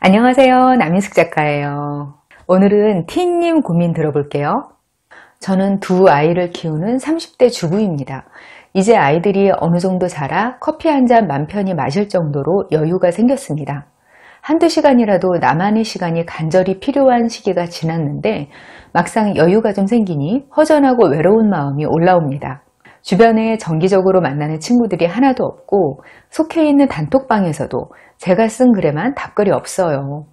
안녕하세요. 남인숙 작가예요. 오늘은 티님 고민 들어볼게요. 저는 두 아이를 키우는 30대 주부입니다. 이제 아이들이 어느 정도 자라 커피 한 잔 맘 편히 마실 정도로 여유가 생겼습니다. 한두 시간이라도 나만의 시간이 간절히 필요한 시기가 지났는데 막상 여유가 좀 생기니 허전하고 외로운 마음이 올라옵니다. 주변에 정기적으로 만나는 친구들이 하나도 없고 속해 있는 단톡방에서도 제가 쓴 글에만 답글이 없어요.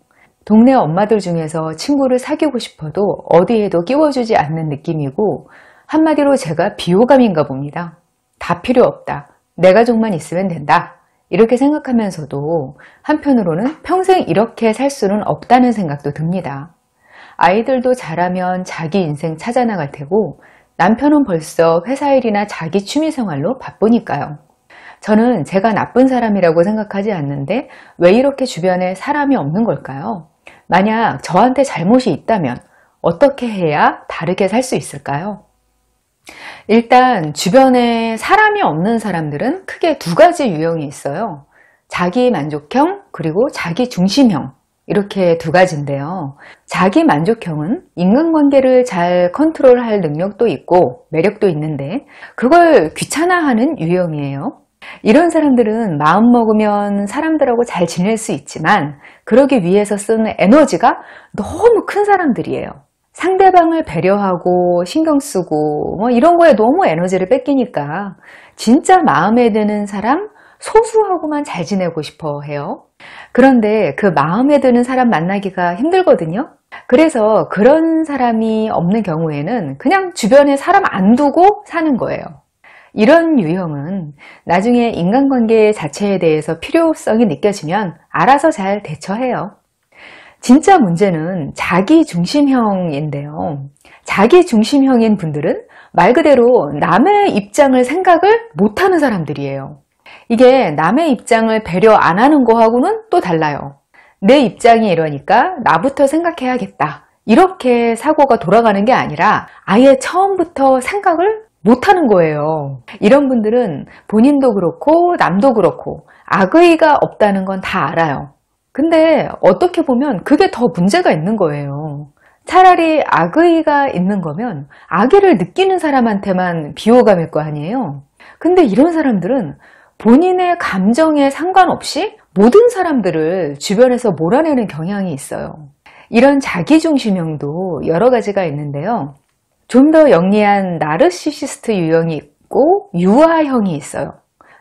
동네 엄마들 중에서 친구를 사귀고 싶어도 어디에도 끼워주지 않는 느낌이고 한마디로 제가 비호감인가 봅니다. 다 필요 없다. 내 가족만 있으면 된다. 이렇게 생각하면서도 한편으로는 평생 이렇게 살 수는 없다는 생각도 듭니다. 아이들도 자라면 자기 인생 찾아나갈 테고 남편은 벌써 회사 일이나 자기 취미생활로 바쁘니까요. 저는 제가 나쁜 사람이라고 생각하지 않는데 왜 이렇게 주변에 사람이 없는 걸까요? 만약 저한테 잘못이 있다면 어떻게 해야 다르게 살 수 있을까요? 일단 주변에 사람이 없는 사람들은 크게 두 가지 유형이 있어요. 자기 만족형 그리고 자기 중심형 이렇게 두 가지인데요. 자기 만족형은 인간관계를 잘 컨트롤할 능력도 있고 매력도 있는데 그걸 귀찮아하는 유형이에요. 이런 사람들은 마음먹으면 사람들하고 잘 지낼 수 있지만 그러기 위해서 쓰는 에너지가 너무 큰 사람들이에요. 상대방을 배려하고 신경 쓰고 이런 거에 너무 에너지를 뺏기니까 진짜 마음에 드는 사람 소수하고만 잘 지내고 싶어 해요. 그런데 그 마음에 드는 사람 만나기가 힘들거든요. 그래서 그런 사람이 없는 경우에는 그냥 주변에 사람 안 두고 사는 거예요. 이런 유형은 나중에 인간관계 자체에 대해서 필요성이 느껴지면 알아서 잘 대처해요. 진짜 문제는 자기중심형인데요. 자기중심형인 분들은 말 그대로 남의 입장을 생각을 못하는 사람들이에요. 이게 남의 입장을 배려 안 하는 거하고는 또 달라요. 내 입장이 이러니까 나부터 생각해야겠다. 이렇게 사고가 돌아가는 게 아니라 아예 처음부터 생각을 못하는 거예요. 이런 분들은 본인도 그렇고 남도 그렇고 악의가 없다는 건 다 알아요. 근데 어떻게 보면 그게 더 문제가 있는 거예요. 차라리 악의가 있는 거면 악의를 느끼는 사람한테만 비호감일 거 아니에요. 근데 이런 사람들은 본인의 감정에 상관없이 모든 사람들을 주변에서 몰아내는 경향이 있어요. 이런 자기중심형도 여러 가지가 있는데요. 좀 더 영리한 나르시시스트 유형이 있고 유아형이 있어요.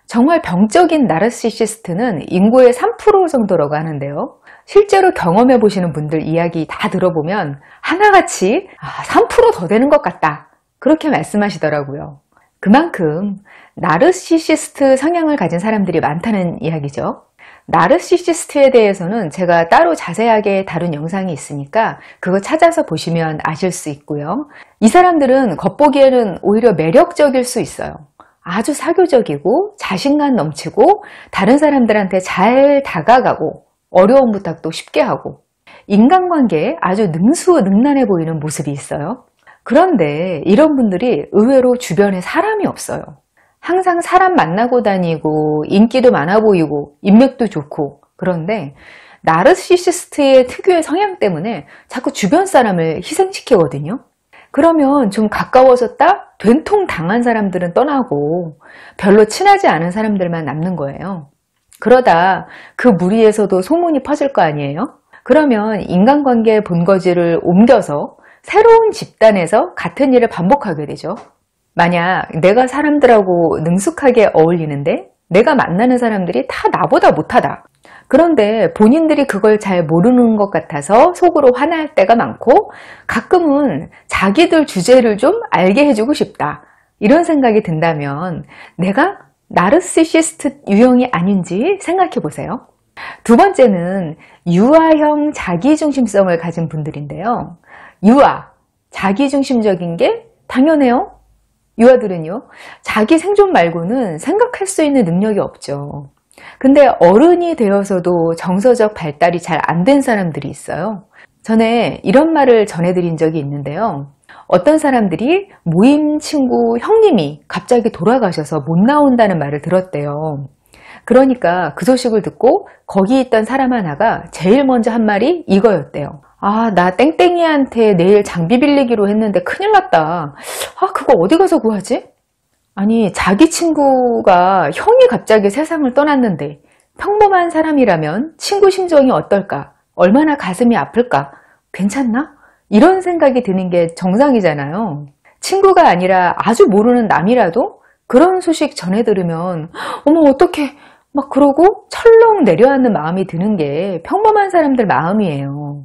정말 병적인 나르시시스트는 인구의 3% 정도라고 하는데요. 실제로 경험해 보시는 분들 이야기 다 들어보면 하나같이 3% 더 되는 것 같다. 그렇게 말씀하시더라고요. 그만큼 나르시시스트 성향을 가진 사람들이 많다는 이야기죠. 나르시시스트에 대해서는 제가 따로 자세하게 다룬 영상이 있으니까 그거 찾아서 보시면 아실 수 있고요. 이 사람들은 겉보기에는 오히려 매력적일 수 있어요. 아주 사교적이고 자신감 넘치고 다른 사람들한테 잘 다가가고 어려운 부탁도 쉽게 하고 인간관계에 아주 능수능란해 보이는 모습이 있어요. 그런데 이런 분들이 의외로 주변에 사람이 없어요. 항상 사람 만나고 다니고 인기도 많아 보이고 인맥도 좋고 그런데 나르시시스트의 특유의 성향 때문에 자꾸 주변 사람을 희생시키거든요. 그러면 좀 가까워졌다 된통 당한 사람들은 떠나고 별로 친하지 않은 사람들만 남는 거예요. 그러다 그 무리에서도 소문이 퍼질 거 아니에요? 그러면 인간관계의 본거지를 옮겨서 새로운 집단에서 같은 일을 반복하게 되죠. 만약 내가 사람들하고 능숙하게 어울리는데 내가 만나는 사람들이 다 나보다 못하다. 그런데 본인들이 그걸 잘 모르는 것 같아서 속으로 화날 때가 많고 가끔은 자기들 주제를 좀 알게 해주고 싶다. 이런 생각이 든다면 내가 나르시시스트 유형이 아닌지 생각해 보세요. 두 번째는 유아형 자기중심성을 가진 분들인데요. 유아, 자기중심적인 게 당연해요. 유아들은요, 자기 생존 말고는 생각할 수 있는 능력이 없죠. 근데 어른이 되어서도 정서적 발달이 잘 안 된 사람들이 있어요. 전에 이런 말을 전해드린 적이 있는데요. 어떤 사람들이 모임 친구 형님이 갑자기 돌아가셔서 못 나온다는 말을 들었대요. 그러니까 그 소식을 듣고 거기 있던 사람 하나가 제일 먼저 한 말이 이거였대요. 아, 나 땡땡이한테 내일 장비 빌리기로 했는데 큰일 났다. 아, 그거 어디 가서 구하지? 아니, 자기 친구가 형이 갑자기 세상을 떠났는데 평범한 사람이라면 친구 심정이 어떨까? 얼마나 가슴이 아플까? 괜찮나? 이런 생각이 드는 게 정상이잖아요. 친구가 아니라 아주 모르는 남이라도 그런 소식 전해 들으면 어머 어떡해 막 그러고 철렁 내려앉는 마음이 드는 게 평범한 사람들 마음이에요.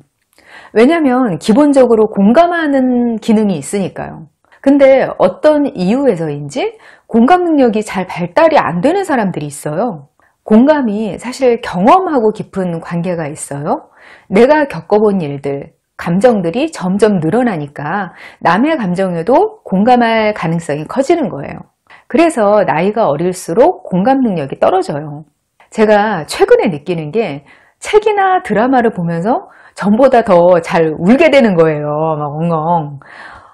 왜냐하면 기본적으로 공감하는 기능이 있으니까요. 근데 어떤 이유에서인지 공감 능력이 잘 발달이 안 되는 사람들이 있어요. 공감이 사실 경험하고 깊은 관계가 있어요. 내가 겪어본 일들, 감정들이 점점 늘어나니까 남의 감정에도 공감할 가능성이 커지는 거예요. 그래서 나이가 어릴수록 공감 능력이 떨어져요. 제가 최근에 느끼는 게 책이나 드라마를 보면서 전보다 더 잘 울게 되는 거예요. 막 엉엉.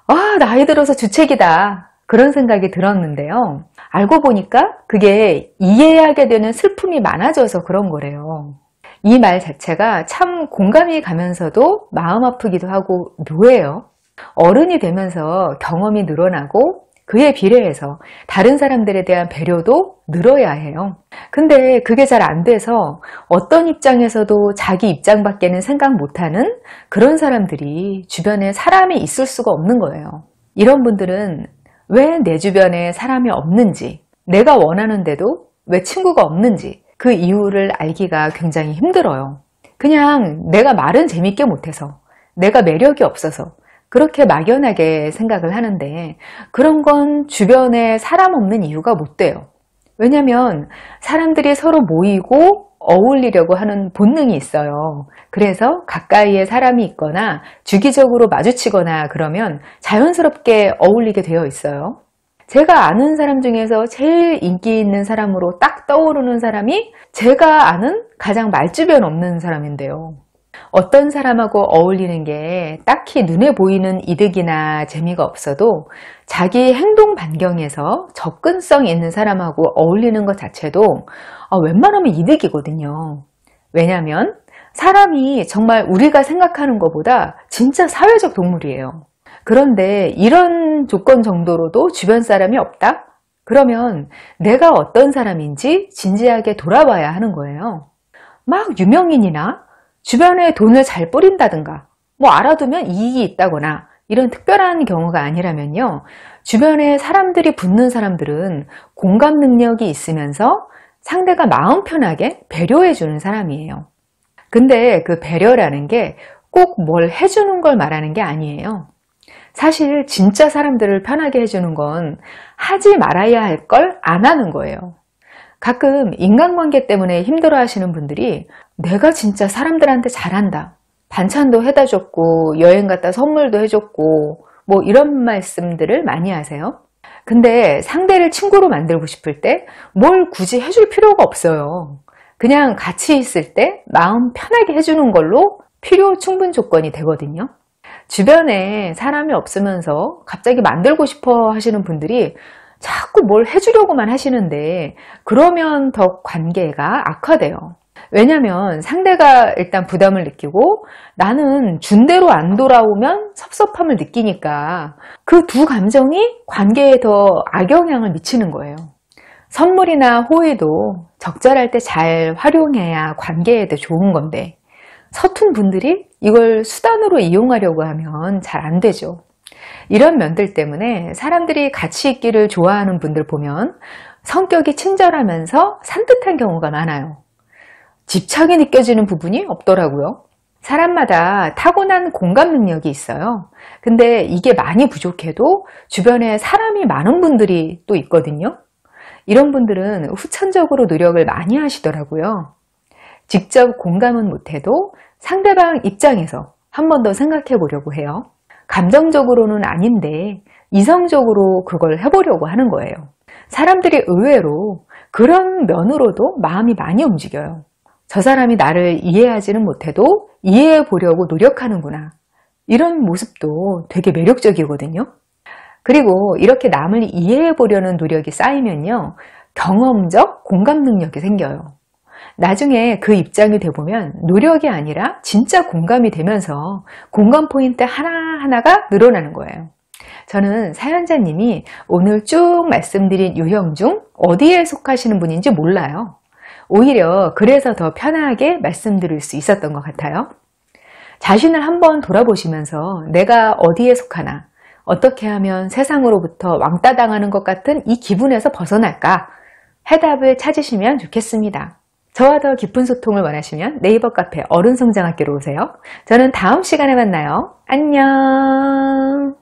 아, 나이 들어서 주책이다. 그런 생각이 들었는데요. 알고 보니까 그게 이해하게 되는 슬픔이 많아져서 그런 거래요. 이 말 자체가 참 공감이 가면서도 마음 아프기도 하고 묘해요. 어른이 되면서 경험이 늘어나고 그에 비례해서 다른 사람들에 대한 배려도 늘어야 해요. 근데 그게 잘 안 돼서 어떤 입장에서도 자기 입장밖에는 생각 못하는 그런 사람들이 주변에 사람이 있을 수가 없는 거예요. 이런 분들은 왜 내 주변에 사람이 없는지, 내가 원하는데도 왜 친구가 없는지 그 이유를 알기가 굉장히 힘들어요. 그냥 내가 말은 재밌게 못해서, 내가 매력이 없어서 그렇게 막연하게 생각을 하는데 그런 건 주변에 사람 없는 이유가 못 돼요. 왜냐하면 사람들이 서로 모이고 어울리려고 하는 본능이 있어요. 그래서 가까이에 사람이 있거나 주기적으로 마주치거나 그러면 자연스럽게 어울리게 되어 있어요. 제가 아는 사람 중에서 제일 인기 있는 사람으로 딱 떠오르는 사람이 제가 아는 가장 말주변 없는 사람인데요. 어떤 사람하고 어울리는 게 딱히 눈에 보이는 이득이나 재미가 없어도 자기 행동 반경에서 접근성 있는 사람하고 어울리는 것 자체도 웬만하면 이득이거든요. 왜냐하면 사람이 정말 우리가 생각하는 것보다 진짜 사회적 동물이에요. 그런데 이런 조건 정도로도 주변 사람이 없다? 그러면 내가 어떤 사람인지 진지하게 돌아봐야 하는 거예요. 막 유명인이나 주변에 돈을 잘 뿌린다든가 뭐 알아두면 이익이 있다거나 이런 특별한 경우가 아니라면요. 주변에 사람들이 붙는 사람들은 공감 능력이 있으면서 상대가 마음 편하게 배려해 주는 사람이에요. 근데 그 배려라는 게 꼭 뭘 해주는 걸 말하는 게 아니에요. 사실 진짜 사람들을 편하게 해주는 건 하지 말아야 할 걸 안 하는 거예요. 가끔 인간관계 때문에 힘들어 하시는 분들이 내가 진짜 사람들한테 잘한다. 반찬도 해다 줬고 여행 갔다 선물도 해줬고 뭐 이런 말씀들을 많이 하세요. 근데 상대를 친구로 만들고 싶을 때 뭘 굳이 해줄 필요가 없어요. 그냥 같이 있을 때 마음 편하게 해주는 걸로 필요 충분 조건이 되거든요. 주변에 사람이 없으면서 갑자기 만들고 싶어 하시는 분들이 자꾸 뭘 해주려고만 하시는데 그러면 더 관계가 악화돼요. 왜냐면 상대가 일단 부담을 느끼고 나는 준 대로 안 돌아오면 섭섭함을 느끼니까 그 두 감정이 관계에 더 악영향을 미치는 거예요. 선물이나 호의도 적절할 때 잘 활용해야 관계에도 좋은 건데 서툰 분들이 이걸 수단으로 이용하려고 하면 잘 안 되죠. 이런 면들 때문에 사람들이 같이 있기를 좋아하는 분들 보면 성격이 친절하면서 산뜻한 경우가 많아요. 집착이 느껴지는 부분이 없더라고요. 사람마다 타고난 공감 능력이 있어요. 근데 이게 많이 부족해도 주변에 사람이 많은 분들이 또 있거든요. 이런 분들은 후천적으로 노력을 많이 하시더라고요. 직접 공감은 못해도 상대방 입장에서 한 번 더 생각해 보려고 해요. 감정적으로는 아닌데 이성적으로 그걸 해보려고 하는 거예요. 사람들이 의외로 그런 면으로도 마음이 많이 움직여요. 저 사람이 나를 이해하지는 못해도 이해해 보려고 노력하는구나. 이런 모습도 되게 매력적이거든요. 그리고 이렇게 남을 이해해 보려는 노력이 쌓이면요. 경험적 공감 능력이 생겨요. 나중에 그 입장이 돼보면 노력이 아니라 진짜 공감이 되면서 공감 포인트 하나하나가 늘어나는 거예요. 저는 사연자님이 오늘 쭉 말씀드린 유형 중 어디에 속하시는 분인지 몰라요. 오히려 그래서 더 편하게 말씀드릴 수 있었던 것 같아요. 자신을 한번 돌아보시면서 내가 어디에 속하나, 어떻게 하면 세상으로부터 왕따 당하는 것 같은 이 기분에서 벗어날까? 해답을 찾으시면 좋겠습니다. 저와 더 깊은 소통을 원하시면 네이버 카페 어른성장학교로 오세요. 저는 다음 시간에 만나요. 안녕.